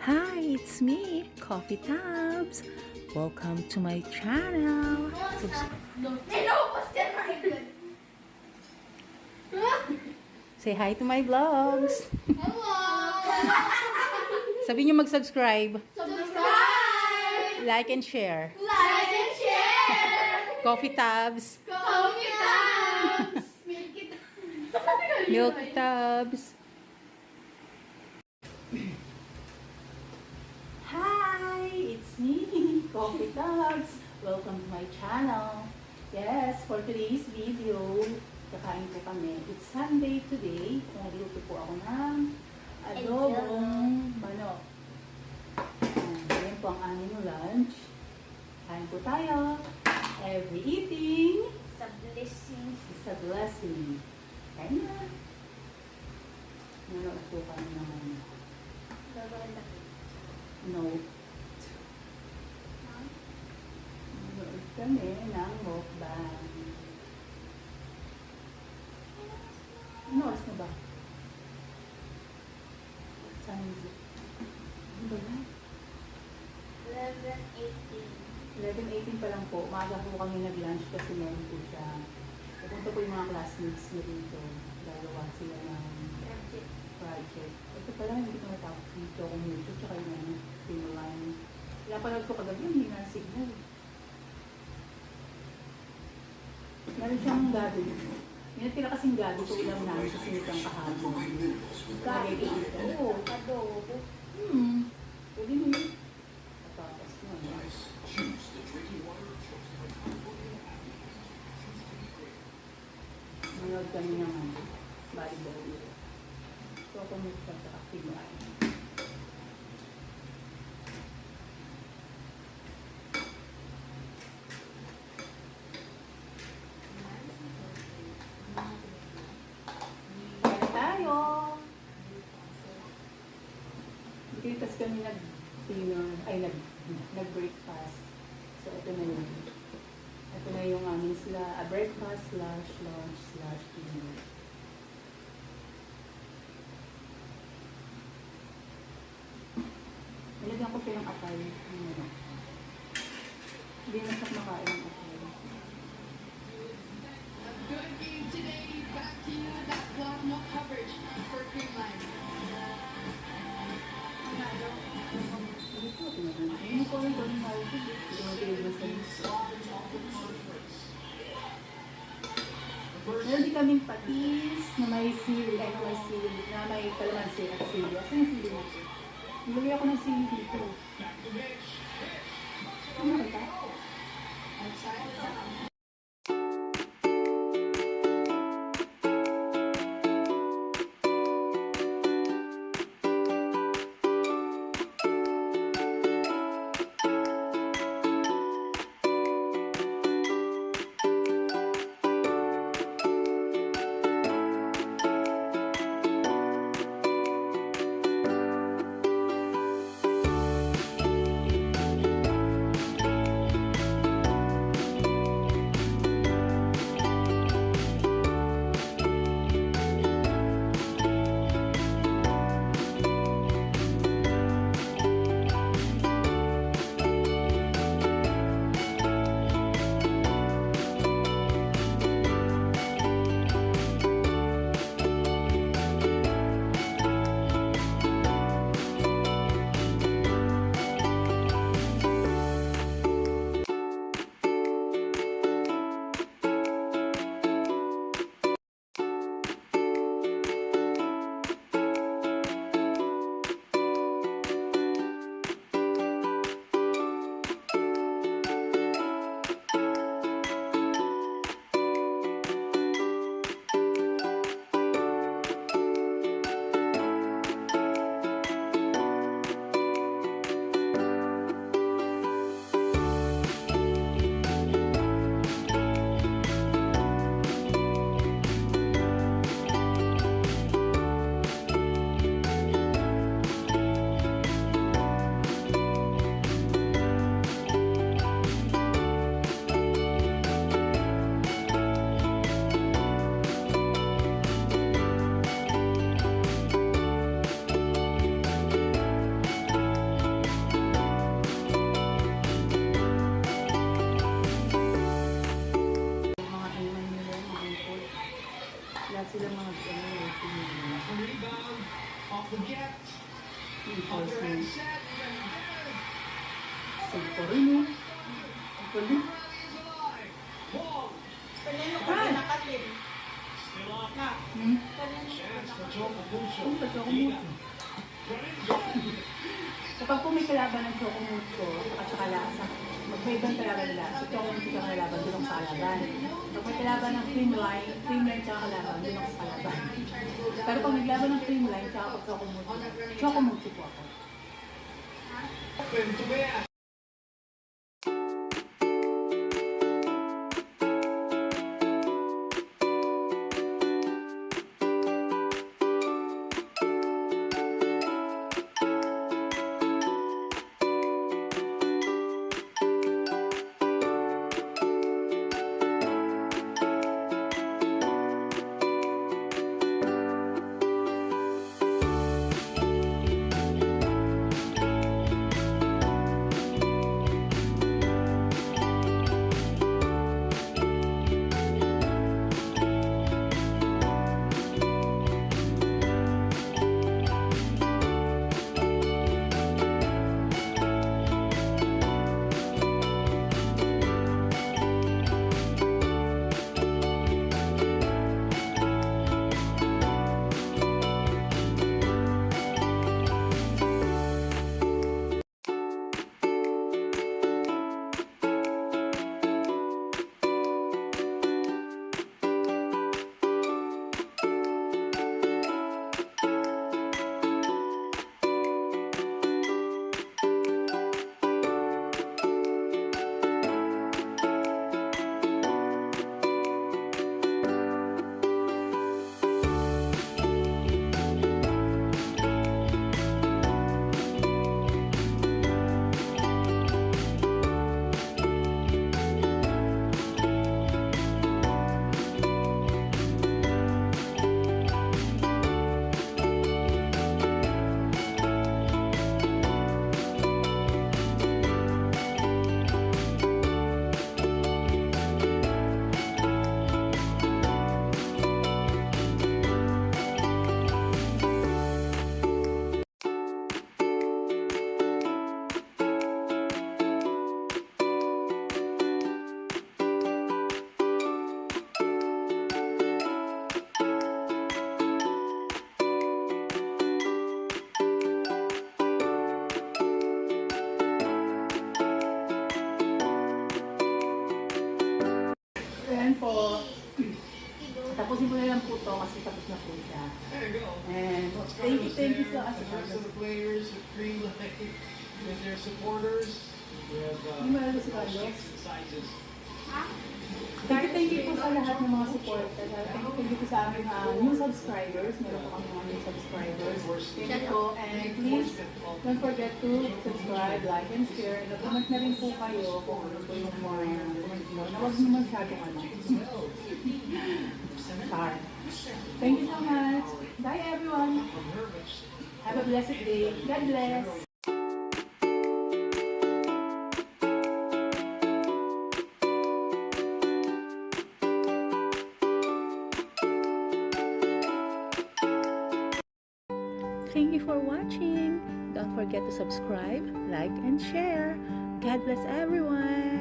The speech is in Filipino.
Hi, it's me, Coffee Tabs. Welcome to my channel. Say hi to my vlogs. Sabi niyo mag-subscribe, Subscribe! like and share. Like and share! Coffee Tabs, Coffee Tabs! Milk Tabs. Hi, it's me, Coffee Tabs. Welcome to my channel. Yes, for today's video, kakain po kami. It's Sunday today. Nagluto po ako ng adobong manok. Ayan po ang aming lunch. Kain po tayo. Every eating It's a blessing. is a blessing. Kain na. Nanood po kami ng note. Nanood kami ng mukbang. Ano oras na ba? Saan is it? Ano ba yan? 11:18. 11:18 pa lang po. Maaga po kami nag-lunch kasi meron po siya. Pupunta po yung mga classmates na dito. Gagawa sila ng project. Ito pala, hindi ko natapos dito kung YouTube tsaka yung Pinuline. Pinapanood ko kagabi, hindi na signal. Meron siyang gabi. May natira kasing gabi ko ulam namin sa sinitang kahapon. Gabi dito. Oo. Adobo. Pwede mo yun. Matapos mo. Manood kami ng volleyball. So, ako nagsa sa Pinuline. Kaya tayo! Dito kami nag-breakfast. So, ito na yun. Ito na yung aming breakfast / lunch / dinner. Nilagyan ko siya yung atay. Hindi na siya makain ng atay. Good game today. Back to you. That was no coverage for Creamline. Dito, tinagal. Ano ko rin kung mahal ko? Ito na tinig na sa'yo. Meron din kaming patis na may sili, na may kalamansi at sili. Asan yung sili natin? Nilagay ako ng sili dito. Ano ba ito? Impulse mo. Simple rin eh. Simple rin. Kanino ka rin nakalim? Na, Hmm? kanino ka Kung pa chocomucho. Kapag po may kalaban ng chocomucho at saka lasa, magkaibang kalaban nila. So chocomucho sa kalaban, dunok sa kalaban. Pag may kalaban ng cream line tsaka kalaban, dunok sa kalaban. Pero pag naglaban ng cream line tsaka chocomucho, chocomucho po ako. Ayan po. Tapusin ko na lang po to kasi tapos na po siya. There you go. And thank you so much. The rest of the players agree with their supporters. We have Hindi mo alam si all Carlos? shapes and sizes. Thank you po sa lahat ng mga supporters. Thank you po sa aming new subscribers. Meron po kami mga new subscribers. Thank you po. And please, don't forget to subscribe, like, and share. And comment na rin po kayo kung ano po yung mga comment mo. Na huwag naman masyadong ano. Sorry. Thank you so much. Bye everyone. Have a blessed day. God bless. Thank you for watching. Don't forget to subscribe, like, and share. God bless everyone.